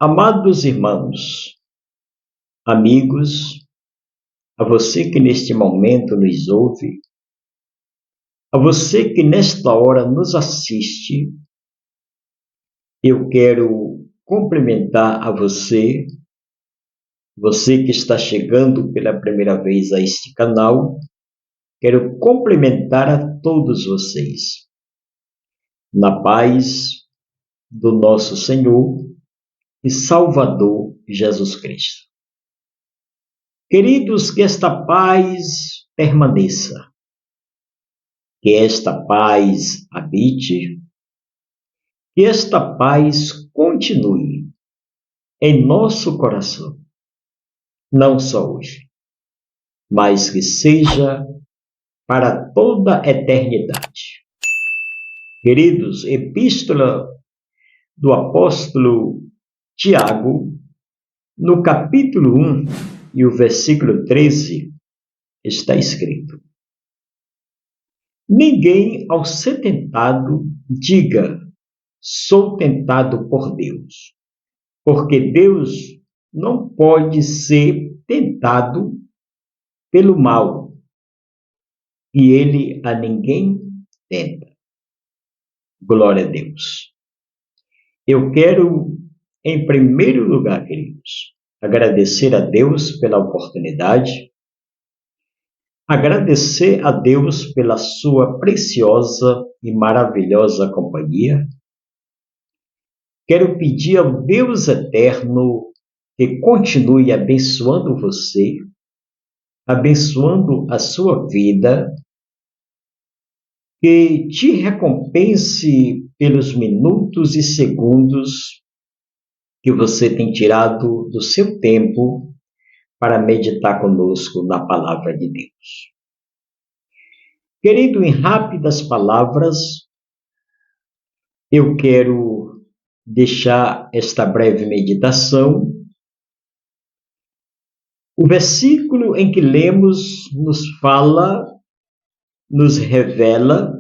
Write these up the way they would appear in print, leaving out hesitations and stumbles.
Amados irmãos, amigos, a você que neste momento nos ouve, a você que nesta hora nos assiste, eu quero cumprimentar a você, você que está chegando pela primeira vez a este canal, quero cumprimentar a todos vocês, na paz do nosso Senhor e Salvador Jesus Cristo. Queridos, que esta paz permaneça, que esta paz habite, que esta paz continue em nosso coração, não só hoje, mas que seja para toda a eternidade. Queridos, Epístola do apóstolo Tiago, no capítulo 1 e o versículo 13, está escrito: ninguém, ao ser tentado, diga, sou tentado por Deus, porque Deus não pode ser tentado pelo mal, e ele a ninguém tenta. Glória a Deus. Eu quero, em primeiro lugar, queridos, agradecer a Deus pela oportunidade, agradecer a Deus pela sua preciosa e maravilhosa companhia. Quero pedir ao Deus eterno que continue abençoando você, abençoando a sua vida, que te recompense pelos minutos e segundos que você tem tirado do seu tempo para meditar conosco na palavra de Deus. Querido, em rápidas palavras, eu quero deixar esta breve meditação. O versículo em que lemos nos fala, nos revela,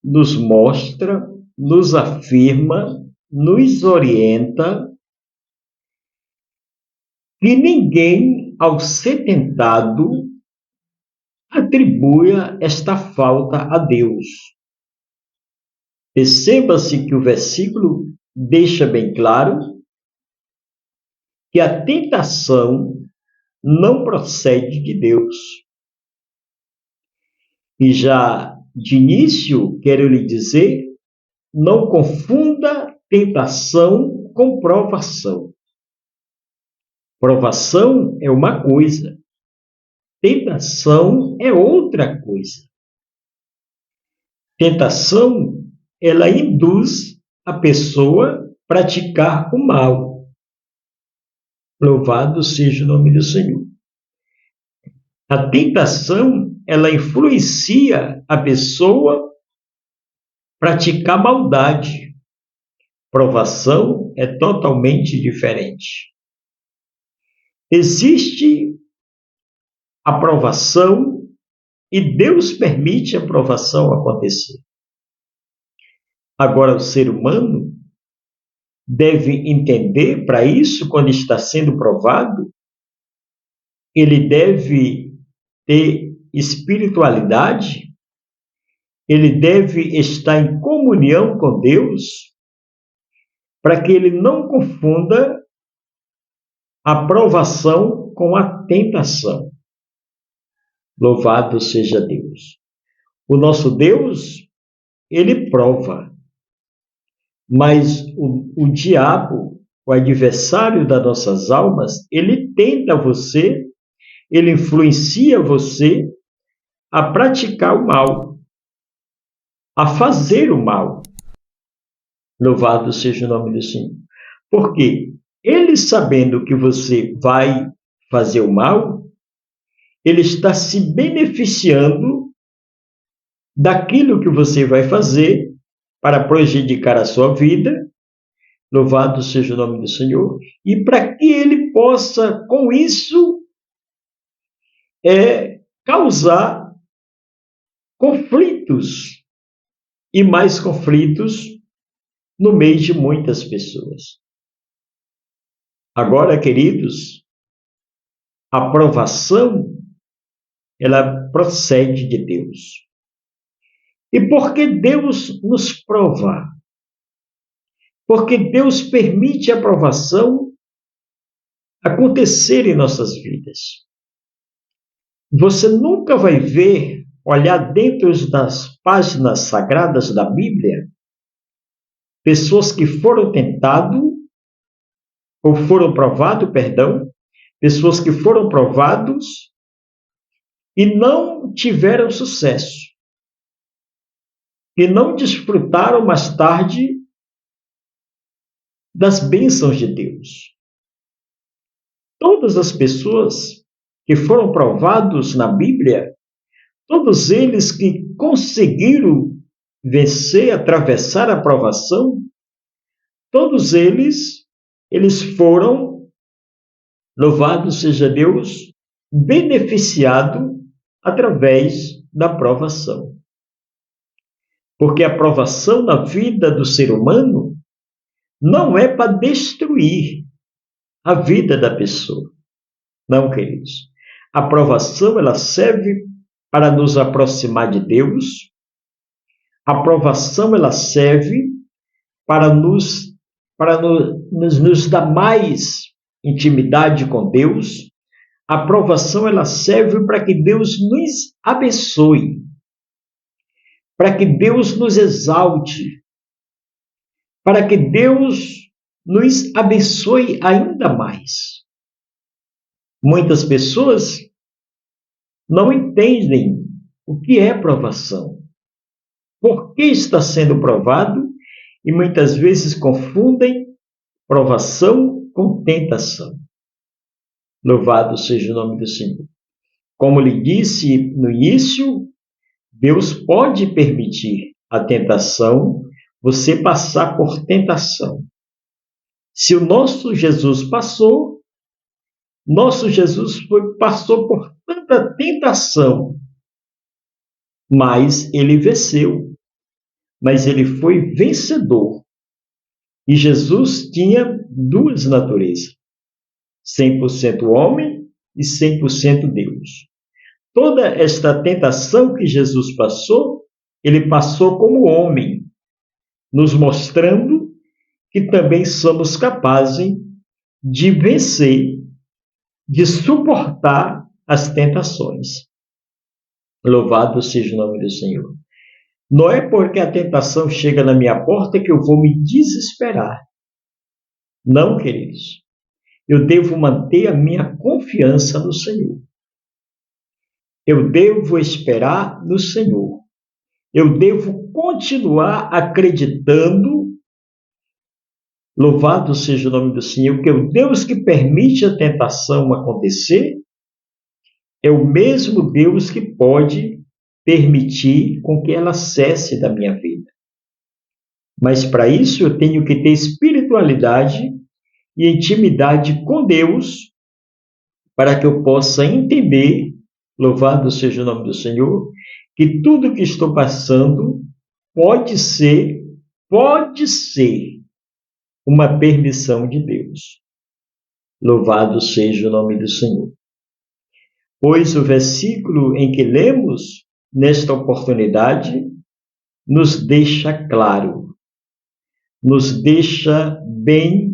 nos mostra, nos afirma, nos orienta que ninguém, ao ser tentado, atribua esta falta a Deus. Perceba-se que o versículo deixa bem claro que a tentação não procede de Deus. E já de início, quero lhe dizer, não confunda tentação com provação. Provação é uma coisa, tentação é outra coisa. Tentação, ela induz a pessoa a praticar o mal. Louvado seja o nome do Senhor. A tentação, ela influencia a pessoa a praticar maldade. Provação é totalmente diferente. Existe a provação e Deus permite a provação acontecer. Agora, o ser humano deve entender, para isso, quando está sendo provado, ele deve ter espiritualidade, ele deve estar em comunhão com Deus, para que ele não confunda a provação com a tentação. Louvado seja Deus. O nosso Deus, ele prova, mas o diabo, o adversário das nossas almas, ele tenta você, ele influencia você a praticar o mal, a fazer o mal. Louvado seja o nome do Senhor. Por quê? Ele, sabendo que você vai fazer o mal, ele está se beneficiando daquilo que você vai fazer para prejudicar a sua vida. Louvado seja o nome do Senhor. E para que ele possa, com isso, causar conflitos e mais conflitos no meio de muitas pessoas. Agora, queridos, a provação, ela procede de Deus. E por que Deus nos prova? Porque Deus permite a provação acontecer em nossas vidas. Você nunca vai ver, olhar dentro das páginas sagradas da Bíblia, pessoas que foram tentadas, ou foram provados, perdão, pessoas que foram provados e não tiveram sucesso, e não desfrutaram mais tarde das bênçãos de Deus. Todas as pessoas que foram provados na Bíblia, todos eles que conseguiram vencer, atravessar a provação, todos eles foram, louvado seja Deus, beneficiados através da provação. Porque a provação na vida do ser humano não é para destruir a vida da pessoa. Não, queridos. A provação, ela serve para nos aproximar de Deus. A provação, ela serve para nos dar mais intimidade com Deus. A provação, ela serve para que Deus nos abençoe, para que Deus nos exalte, para que Deus nos abençoe ainda mais. Muitas pessoas não entendem o que é provação, por que está sendo provado, e muitas vezes confundem provação com tentação. Louvado seja o nome do Senhor. Como lhe disse no início, Deus pode permitir a tentação, você passar por tentação. Se o nosso Jesus passou por tanta tentação, mas ele venceu, mas ele foi vencedor. E Jesus tinha duas naturezas, 100% homem e 100% Deus. Toda esta tentação que Jesus passou, ele passou como homem, nos mostrando que também somos capazes de vencer, de suportar as tentações. Louvado seja o nome do Senhor. Não é porque a tentação chega na minha porta que eu vou me desesperar. Não, queridos. Eu devo manter a minha confiança no Senhor. Eu devo esperar no Senhor. Eu devo continuar acreditando, louvado seja o nome do Senhor, que o Deus que permite a tentação acontecer é o mesmo Deus que pode permitir com que ela cesse da minha vida. Mas para isso eu tenho que ter espiritualidade e intimidade com Deus para que eu possa entender, louvado seja o nome do Senhor, que tudo que estou passando pode ser uma permissão de Deus. Louvado seja o nome do Senhor. Pois o versículo em que lemos nesta oportunidade nos deixa claro, nos deixa bem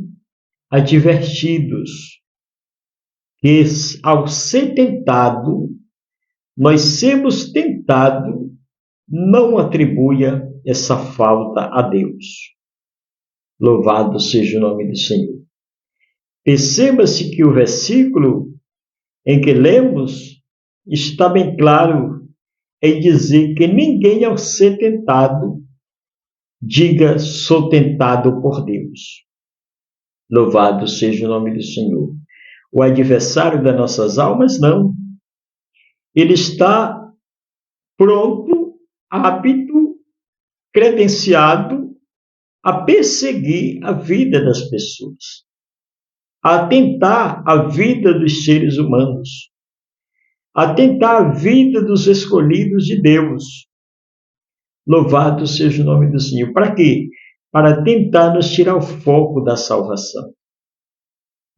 advertidos, que ao ser tentado, nós sermos tentados, não atribua essa falta a Deus. Louvado seja o nome do Senhor. Perceba-se que o versículo em que lemos está bem claro em dizer que ninguém, ao ser tentado, diga: sou tentado por Deus. Louvado seja o nome do Senhor. O adversário das nossas almas, não. Ele está pronto, apto, credenciado a perseguir a vida das pessoas, a tentar a vida dos seres humanos, a tentar a vida dos escolhidos de Deus. Louvado seja o nome do Senhor. Para quê? Para tentar nos tirar o foco da salvação.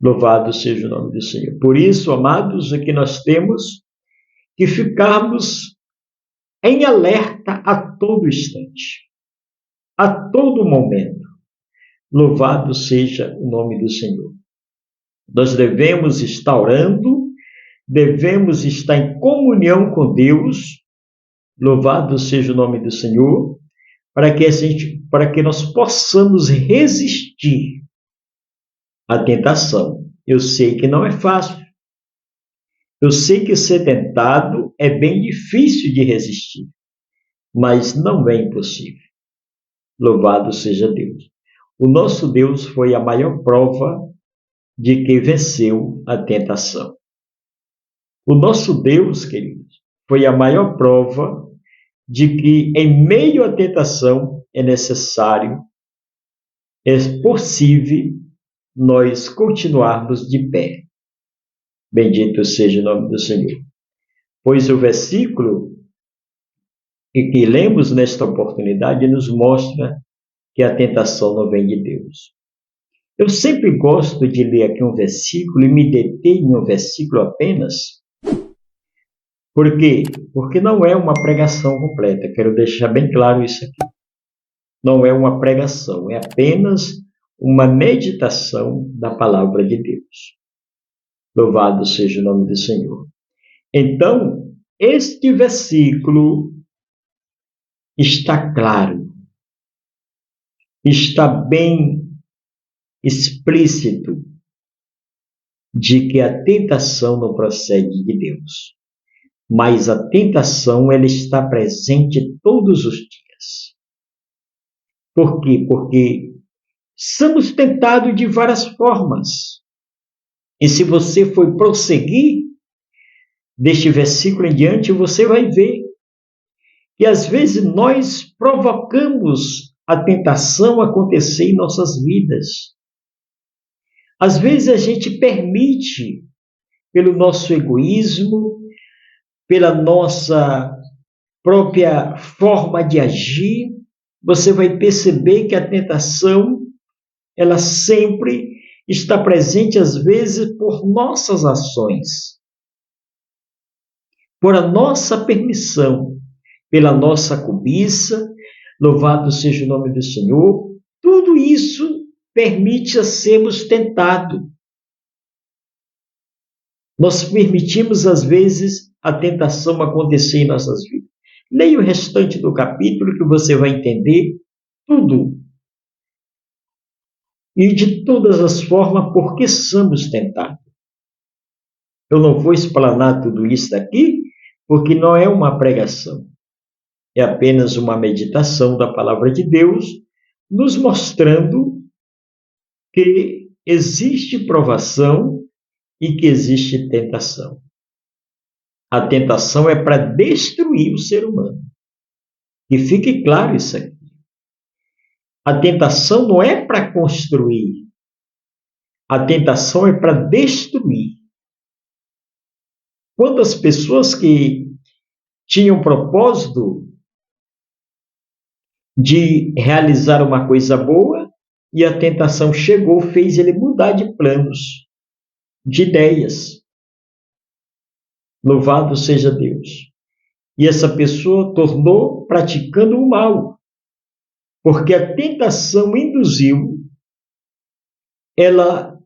Louvado seja o nome do Senhor. Por isso, amados, é que nós temos que ficarmos em alerta a todo instante, a todo momento. Louvado seja o nome do Senhor. Nós devemos estar orando, devemos estar em comunhão com Deus. Louvado seja o nome do Senhor, para que nós possamos resistir à tentação. Eu sei que não é fácil. Eu sei que ser tentado é bem difícil de resistir, mas não é impossível. Louvado seja Deus. O nosso Deus foi a maior prova de que venceu a tentação. O nosso Deus, queridos, foi a maior prova de que em meio à tentação é necessário, é possível nós continuarmos de pé. Bendito seja o nome do Senhor. Pois o versículo que lemos nesta oportunidade nos mostra que a tentação não vem de Deus. Eu sempre gosto de ler aqui um versículo e me deter em um versículo apenas. Por quê? Porque não é uma pregação completa. Quero deixar bem claro isso aqui. Não é uma pregação, é apenas uma meditação da palavra de Deus. Louvado seja o nome do Senhor. Então, este versículo está claro, está bem explícito de que a tentação não procede de Deus, mas a tentação ela está presente todos os dias. Por quê? Porque somos tentados de várias formas. E se você for prosseguir deste versículo em diante, você vai ver que às vezes nós provocamos a tentação acontecer em nossas vidas. Às vezes a gente permite, pelo nosso egoísmo, pela nossa própria forma de agir, você vai perceber que a tentação, ela sempre está presente, às vezes, por nossas ações, por a nossa permissão, pela nossa cobiça. Louvado seja o nome do Senhor. Tudo isso permite a sermos tentados. Nós permitimos, às vezes, a tentação acontecer em nossas vidas. Leia o restante do capítulo que você vai entender tudo. E de todas as formas, por que somos tentados? Eu não vou explanar tudo isso aqui, porque não é uma pregação. É apenas uma meditação da palavra de Deus, nos mostrando que existe provação e que existe tentação. A tentação é para destruir o ser humano. E fique claro isso aqui. A tentação não é para construir. A tentação é para destruir. Quantas pessoas que tinham propósito de realizar uma coisa boa e a tentação chegou, fez ele mudar de planos, de ideias. Louvado seja Deus. E essa pessoa tornou praticando o mal, porque a tentação induziu, ela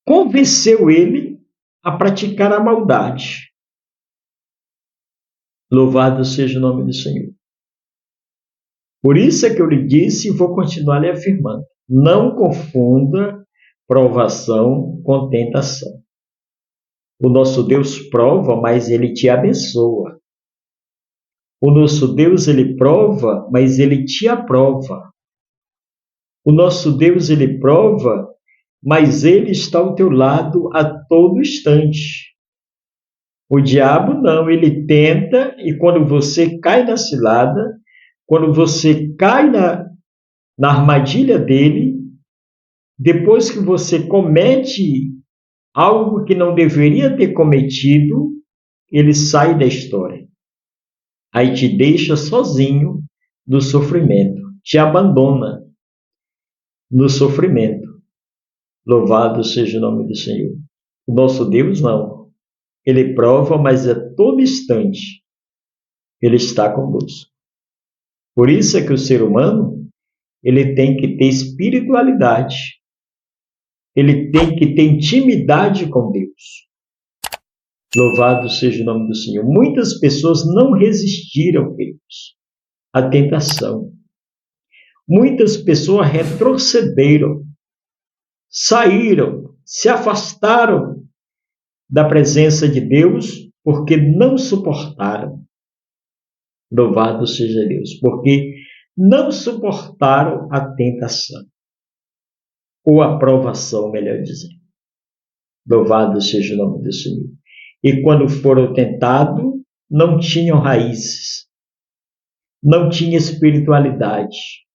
convenceu ele a praticar a maldade. Louvado seja o nome do Senhor. Por isso é que eu lhe disse e vou continuar lhe afirmando. Não confunda provação com tentação. O nosso Deus prova, mas Ele te abençoa. O nosso Deus, Ele prova, mas Ele te aprova. O nosso Deus, Ele prova, mas Ele está ao teu lado a todo instante. O diabo não, ele tenta, e quando você cai na cilada, quando você cai na armadilha dele, depois que você comete algo que não deveria ter cometido, ele sai da história. Aí te deixa sozinho no sofrimento, te abandona no sofrimento. Louvado seja o nome do Senhor. O nosso Deus não. Ele prova, mas a todo instante Ele está conosco. Por isso é que o ser humano, ele tem que ter espiritualidade. Ele tem que ter intimidade com Deus. Louvado seja o nome do Senhor. Muitas pessoas não resistiram, queridos, à tentação. Muitas pessoas retrocederam, saíram, se afastaram da presença de Deus porque não suportaram. Louvado seja Deus, porque não suportaram a tentação, ou a provação, melhor dizendo. Louvado seja o nome do Senhor. E quando foram tentados, não tinham raízes, não tinham espiritualidade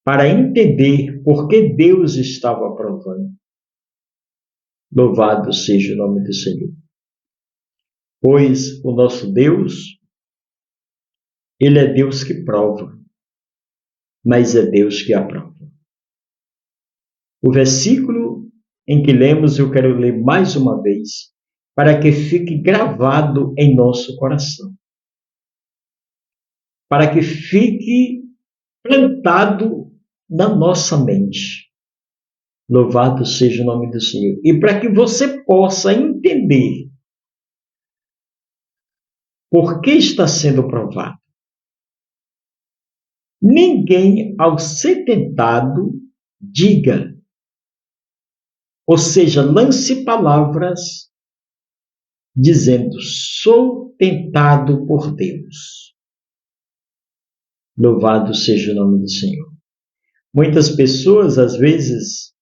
para entender por que Deus estava provando. Louvado seja o nome do Senhor. Pois o nosso Deus, Ele é Deus que prova, mas é Deus que aprova. O versículo em que lemos, eu quero ler mais uma vez, para que fique gravado em nosso coração, para que fique plantado na nossa mente. Louvado seja o nome do Senhor. E para que você possa entender por que está sendo provado. Ninguém, ao ser tentado, diga, ou seja, lance palavras dizendo, sou tentado por Deus. Louvado seja o nome do Senhor. Muitas pessoas, às vezes,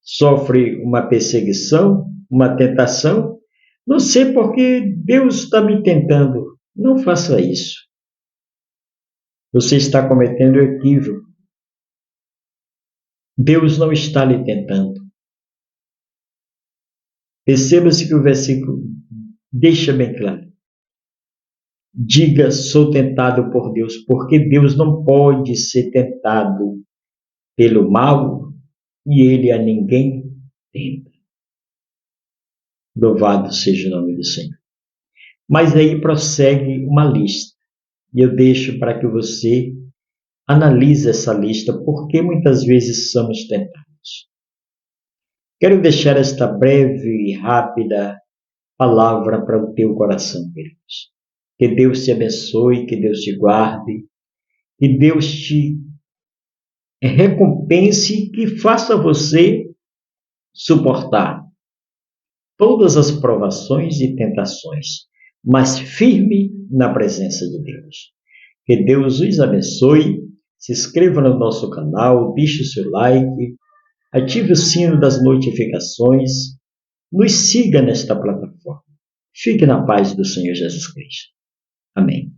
sofrem uma perseguição, uma tentação. Não sei porque Deus está me tentando. Não faça isso. Você está cometendo equívoco. Deus não está lhe tentando. Perceba-se que o versículo deixa bem claro. Diga, sou tentado por Deus, porque Deus não pode ser tentado pelo mal e Ele a ninguém tenta. Louvado seja o nome do Senhor. Mas aí prossegue uma lista. E eu deixo para que você analise essa lista, porque muitas vezes somos tentados. Quero deixar esta breve e rápida palavra para o teu coração, queridos. Que Deus te abençoe, que Deus te guarde, que Deus te recompense, que faça você suportar todas as provações e tentações, mas firme na presença de Deus. Que Deus os abençoe. Se inscreva no nosso canal, deixe o seu like, ative o sino das notificações, nos siga nesta plataforma. Fique na paz do Senhor Jesus Cristo. Amém.